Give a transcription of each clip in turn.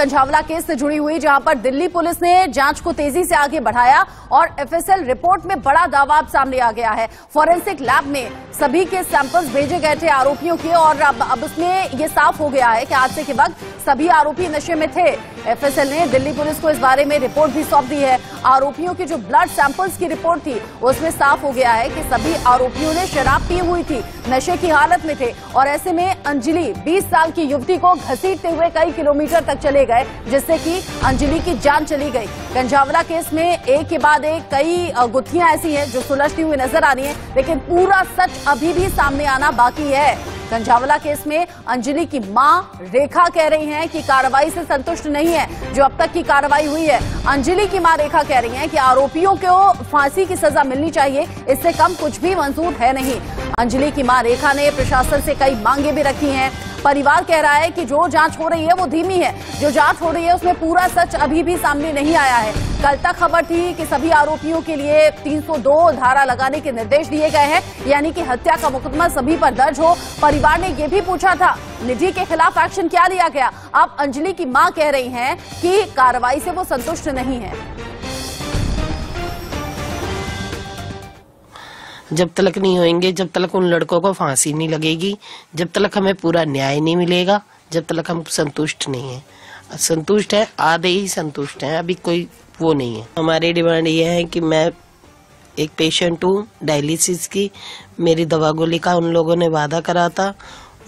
Kanjhawala case से जुड़ी हुई, जहां पर दिल्ली पुलिस ने जांच को तेजी से आगे बढ़ाया और एफएसएल रिपोर्ट में बड़ा दावा सामने आ गया है। फॉरेंसिक लैब में सभी के सैंपल्स भेजे गए थे आरोपियों के, और अब उसमें यह साफ हो गया है कि हादसे के वक्त सभी आरोपी नशे में थे। एफएसएल ने दिल्ली पुलिस को इस बारे में रिपोर्ट भी सौंप दी है। आरोपियों की जो ब्लड सैंपल्स की रिपोर्ट थी उसमें साफ हो गया है कि सभी आरोपियों ने शराब पी हुई थी, नशे की हालत में थे, और ऐसे में अंजलि 20 साल की युवती को घसीटते हुए कई किलोमीटर तक चले गए, जिससे कि अंजलि की जान चली गई। कंझावला केस में एक के बाद एक कई गुत्थियां ऐसी हैं जो सुलझती हुई नजर आ रही हैं, लेकिन पूरा सच अभी भी सामने आना बाकी है। कंझावला केस में अंजलि की मां रेखा कह रही हैं कि कार्रवाई से संतुष्ट नहीं है जो अब तक की कार्रवाई हुई है। अंजलि की मां रेखा कह रही हैं कि आरोपियों को फांसी की सजा मिलनी चाहिए, इससे कम कुछ भी मंजूर है नहीं। अंजलि की मां रेखा ने प्रशासन से कई मांगे भी रखी हैं। परिवार कह रहा है कि जो जांच हो रही है वो धीमी है, जो जांच हो रही है उसमें पूरा सच अभी भी सामने नहीं आया है। कल तक खबर थी कि सभी आरोपियों के लिए 302 धारा लगाने के निर्देश दिए गए हैं, यानी कि हत्या का मुकदमा सभी पर दर्ज हो। परिवार ने यह भी पूछा था निधि के खिलाफ एक्शन क्या लिया गया। अब अंजलि की मां कह रही हैं कि कार्रवाई से वो संतुष्ट नहीं है। जब तक नहीं होंगे, जब तक उन लड़कों को फांसी नहीं लगेगी, जब तक हमें पूरा न्याय नहीं मिलेगा, जब तक हम संतुष्ट नहीं हैं। संतुष्ट है, आधे ही संतुष्ट हैं, अभी कोई वो नहीं है। हमारी डिमांड ये है कि मैं एक पेशेंट हूँ डायलिसिस की, मेरी दवा गोली का उन लोगों ने वादा करा था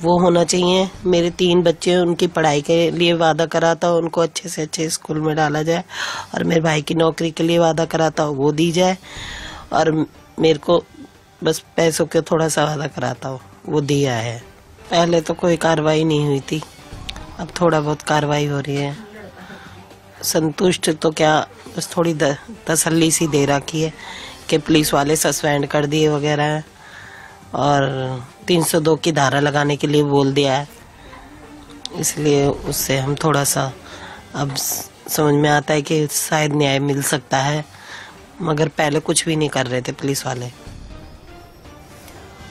वो होना चाहिए। मेरे 3 बच्चे हैं, उनकी पढ़ाई के लिए वादा करा था उनको अच्छे से अच्छे स्कूल में डाला जाए, और मेरे भाई की नौकरी के लिए वादा करा था वो दी जाए, और मेरे को बस पैसों के थोड़ा सा वादा कराता हूँ वो दिया है। पहले तो कोई कार्रवाई नहीं हुई थी, अब थोड़ा बहुत कार्रवाई हो रही है। संतुष्ट तो क्या, बस थोड़ी तसल्ली सी दे रखी है कि पुलिस वाले सस्पेंड कर दिए वगैरह, और 302 की धारा लगाने के लिए बोल दिया है, इसलिए उससे हम थोड़ा सा अब समझ में आता है कि शायद न्याय मिल सकता है, मगर पहले कुछ भी नहीं कर रहे थे पुलिस वाले।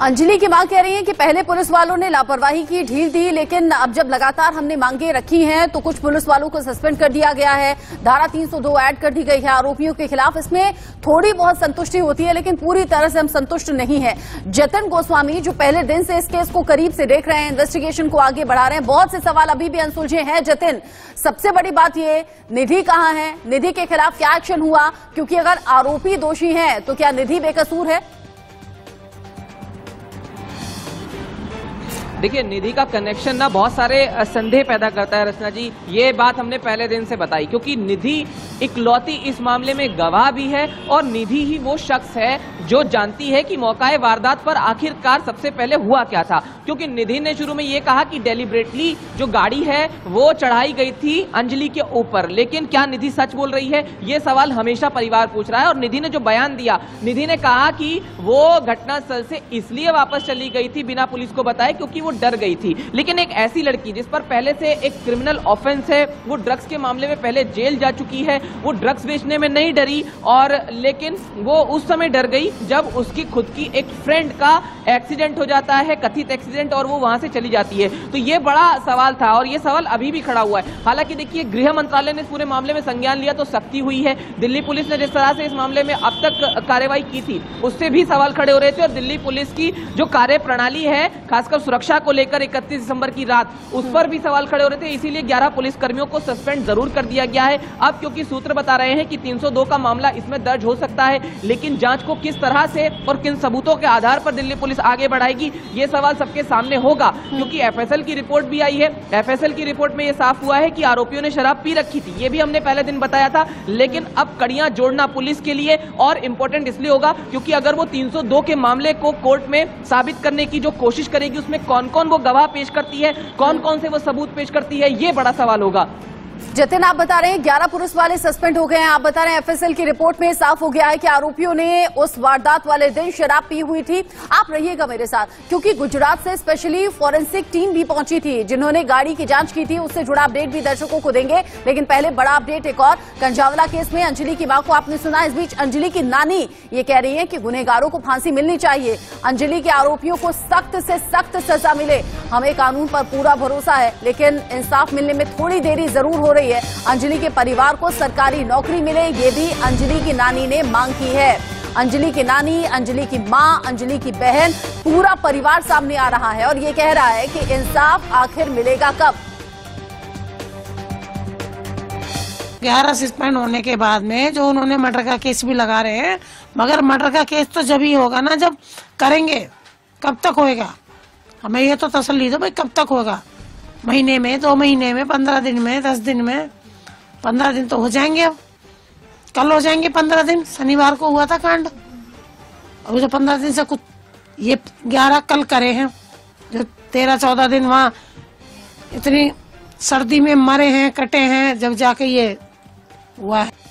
अंजलि की मां कह रही है कि पहले पुलिस वालों ने लापरवाही की, ढील दी, लेकिन अब जब लगातार हमने मांगे रखी हैं तो कुछ पुलिस वालों को सस्पेंड कर दिया गया है, धारा 302 ऐड कर दी गई है आरोपियों के खिलाफ। इसमें थोड़ी बहुत संतुष्टि होती है, लेकिन पूरी तरह से हम संतुष्ट नहीं है। जतिन गोस्वामी जो पहले दिन से इस केस को करीब से देख रहे हैं, इन्वेस्टिगेशन को आगे बढ़ा रहे हैं, बहुत से सवाल अभी भी अनसुलझे हैं। जतिन, सबसे बड़ी बात ये, निधि कहाँ है, निधि के खिलाफ क्या एक्शन हुआ, क्योंकि अगर आरोपी दोषी है तो क्या निधि बेकसूर है? देखिए, निधि का कनेक्शन ना बहुत सारे संदेह पैदा करता है रचना जी। ये बात हमने पहले दिन से बताई, क्योंकि निधि इकलौती इस मामले में गवाह भी है, और निधि ही वो शख्स है जो जानती है कि मौकाए वारदात पर आखिरकार सबसे पहले हुआ क्या था। क्योंकि निधि ने शुरू में ये कहा कि डेलिबरेटली जो गाड़ी है वो चढ़ाई गई थी अंजलि के ऊपर, लेकिन क्या निधि सच बोल रही है, ये सवाल हमेशा परिवार पूछ रहा है। और निधि ने जो बयान दिया, निधि ने कहा कि वो घटनास्थल से इसलिए वापस चली गई थी बिना पुलिस को बताए क्योंकि वो डर गई थी। लेकिन एक ऐसी लड़की जिस पर पहले से एक क्रिमिनल ऑफेंस है, वो ड्रग्स के मामले में पहले जेल जा चुकी है, वो ड्रग्स बेचने में नहीं डरी, और लेकिन वो उस समय डर गई जब उसकी खुद की एक फ्रेंड का एक्सीडेंट हो जाता है, कथित एक्सीडेंट, और वो वहां से चली जाती है। तो ये बड़ा सवाल था, और ये सवाल अभी भी खड़ा हुआ है। हालांकि देखिए, गृह मंत्रालय ने इस पूरे मामले में संज्ञान लिया तो सख्ती हुई है। दिल्ली पुलिस ने जिस तरह से इस मामले में अब तक कार्रवाई की थी उससे भी सवाल खड़े हो रहे थे, और दिल्ली पुलिस की जो कार्य प्रणाली है खासकर सुरक्षा को लेकर 31 दिसंबर की रात, उस पर भी सवाल खड़े हो रहे थे। इसीलिए 11 पुलिस कर्मियों को सस्पेंड जरूर कर दिया गया है। अब क्योंकि सूत्र बता रहे हैं कि 302 का मामला इसमें दर्ज हो सकता है, लेकिन जांच को किस तरह से और किन सबूतों के आधार पर दिल्ली पुलिस आगे बढ़ाएगी, ये सवाल सबके सामने होगा। क्योंकि एफएसएल की रिपोर्ट भी आई है, एफएसएल की रिपोर्ट में यह साफ हुआ है कि आरोपियों ने शराब पी रखी थी। ये भी हमने पहले दिन बताया था, लेकिन अब कड़ियां जोड़ना पुलिस के लिए और इंपॉर्टेंट इसलिए होगा क्योंकि अगर वो 302 के मामले को कोर्ट में साबित करने की जो कोशिश करेगी, उसमें कौन कौन वो गवाह पेश करती है, कौन कौन से वो सबूत पेश करती है, ये बड़ा सवाल होगा। जतिन, आप बता रहे हैं 11 पुलिस वाले सस्पेंड हो गए हैं। आप बता रहे हैं एफएसएल की रिपोर्ट में साफ हो गया है कि आरोपियों ने उस वारदात वाले दिन शराब पी हुई थी। आप रहिएगा मेरे साथ, क्योंकि गुजरात से स्पेशली फॉरेंसिक टीम भी पहुंची थी जिन्होंने गाड़ी की जांच की थी। उससे जुड़ा अपडेट भी दर्शकों को देंगे, लेकिन पहले बड़ा अपडेट एक और। कंझावला केस में अंजलि की मां को आपने सुना। इस बीच अंजलि की नानी ये कह रही है कि गुनहगारों को फांसी मिलनी चाहिए, अंजलि के आरोपियों को सख्त से सख्त सजा मिले। हमें कानून पर पूरा भरोसा है, लेकिन इंसाफ मिलने में थोड़ी देरी जरूर हो रही रही है। अंजलि के परिवार को सरकारी नौकरी मिले, ये भी अंजलि की नानी ने मांग की है। अंजलि की नानी, अंजलि की मां, अंजलि की बहन, पूरा परिवार सामने आ रहा है और ये कह रहा है कि इंसाफ आखिर मिलेगा कब। 11 सस्पेंड होने के बाद में जो उन्होंने मर्डर का केस भी लगा रहे हैं, मगर मर्डर का केस तो जब ही होगा ना जब करेंगे। कब तक होएगा, हमें ये तो तसल्ली दो भाई, कब तक होगा? महीने में, 2 महीने में, 15 दिन में, 10 दिन में? 15 दिन तो हो जाएंगे, अब कल हो जाएंगे 15 दिन। शनिवार को हुआ था कांड, अभी तो 15 दिन से कुछ, ये 11 कल करे हैं, जो 13-14 दिन वहाँ इतनी सर्दी में मरे हैं, कटे हैं, जब जाके ये हुआ है।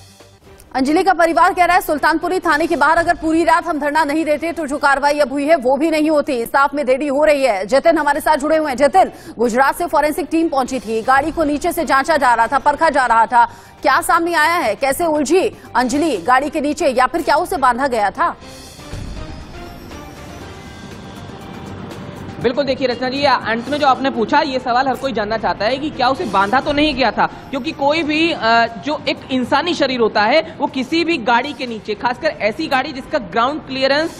अंजलि का परिवार कह रहा है सुल्तानपुरी थाने के बाहर अगर पूरी रात हम धरना नहीं देते तो जो कार्रवाई अब हुई है वो भी नहीं होती। इंसाफ में देरी हो रही है। जतिन हमारे साथ जुड़े हुए हैं। जतिन, गुजरात से फॉरेंसिक टीम पहुंची थी, गाड़ी को नीचे से जांचा जा रहा था, परखा जा रहा था, क्या सामने आया है? कैसे उलझी अंजलि गाड़ी के नीचे, या फिर क्या उसे बांधा गया था? बिल्कुल, देखिए रचना जी, अंत में जो आपने पूछा ये सवाल हर कोई जानना चाहता है कि क्या उसे बांधा तो नहीं गया था, क्योंकि कोई भी जो एक इंसानी शरीर होता है वो किसी भी गाड़ी के नीचे, खासकर ऐसी गाड़ी जिसका ग्राउंड क्लियरेंस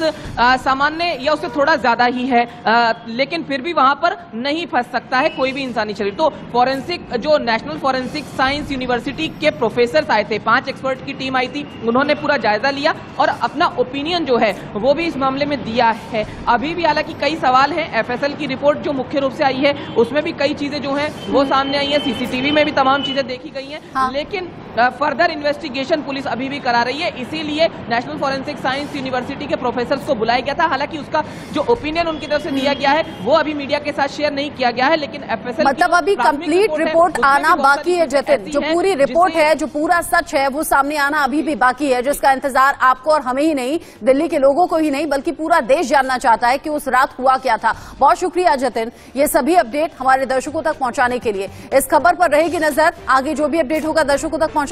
सामान्य या उससे थोड़ा ज्यादा ही है, लेकिन फिर भी वहां पर नहीं फंस सकता है कोई भी इंसानी शरीर। तो फॉरेंसिक, जो नेशनल फॉरेंसिक साइंस यूनिवर्सिटी के प्रोफेसर आए थे, 5 एक्सपर्ट की टीम आई थी, उन्होंने पूरा जायजा लिया और अपना ओपिनियन जो है वो भी इस मामले में दिया है। अभी भी हालांकि कई सवाल हैं, एफएसएल की रिपोर्ट जो मुख्य रूप से आई है उसमें भी कई चीजें जो हैं वो सामने आई है, सीसीटीवी में भी तमाम चीजें देखी गई हैं। हाँ। लेकिन फर्दर इन्वेस्टिगेशन पुलिस अभी भी करा रही है, इसीलिए नेशनल फॉरेंसिक साइंस यूनिवर्सिटी के प्रोफेसर्स को बुलाया गया था। हालांकि उसका जो ओपिनियन उनकी तरफ से दिया गया है वो अभी मीडिया के साथ शेयर नहीं किया गया है, लेकिन एफएसएल मतलब अभी कंप्लीट रिपोर्ट आना बाकी है। जतिन, जो पूरी रिपोर्ट है, जो पूरा सच है वो सामने आना अभी भी बाकी है, जिसका इंतजार आपको और हमें ही नहीं, दिल्ली के लोगों को ही नहीं बल्कि पूरा देश जानना चाहता है कि उस रात हुआ क्या था। बहुत शुक्रिया जतिन, ये सभी अपडेट हमारे दर्शकों तक पहुंचाने के लिए। इस खबर पर रहेगी नजर, आगे जो भी अपडेट होगा दर्शकों तक पहुंचा